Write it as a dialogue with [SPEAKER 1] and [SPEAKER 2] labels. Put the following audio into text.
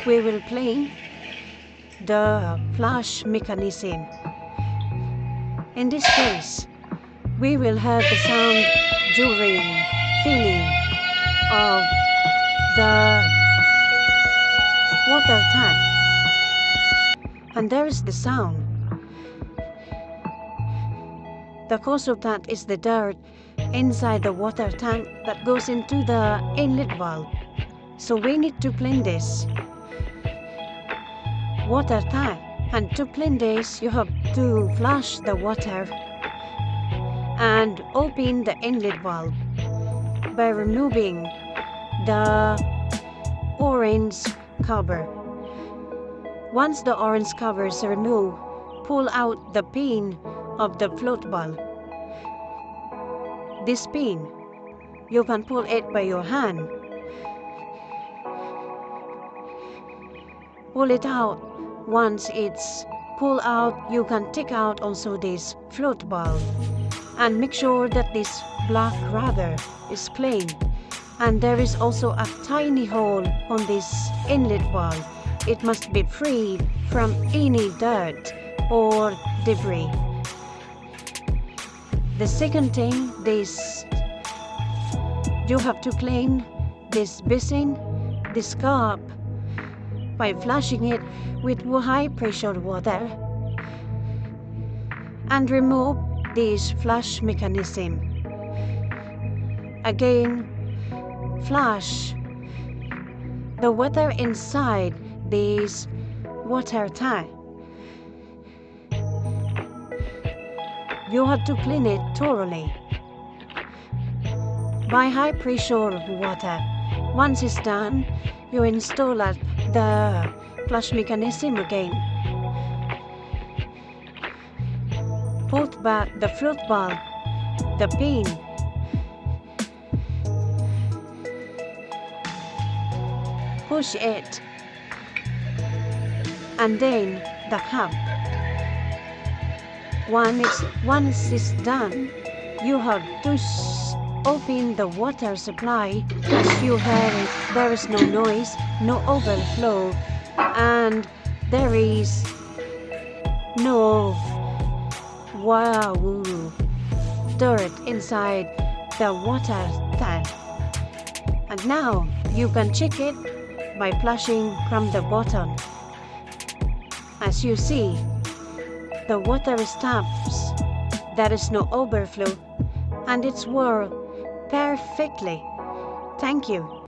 [SPEAKER 1] we will play the flush mechanism. In this case, we will have the sound during filling of the water tank. And there is the sound. The cause of that is the dirt inside the water tank that goes into the inlet valve. So we need to clean this water tank. And to clean this, you have to flush the water and open the inlet valve by removing the orange cover. Once the orange cover is removed, pull out the pin of the float valve. This pin, you can pull it by your hand. Pull it out. Once it's pulled out, you can take out also this float valve and make sure that this black rubber is clean. And there is also a tiny hole on this inlet valve. It must be free from any dirt or debris. The second thing, you have to clean this basin, this cup, by flushing it with high pressure water and remove this flush mechanism. Again, flush the water inside this water tank. You have to clean it thoroughly by high pressure water. Once it's done, you install the flush mechanism again. Put back the float valve, the pin, push it, and then the cap. Once it's done, you have to open the water supply. As you heard, there is no noise, no overflow, and there is no dirt inside the water tank. And now you can check it by flushing from the bottom. As you see, the water stops. There is no overflow, and it's worked perfectly. Thank you.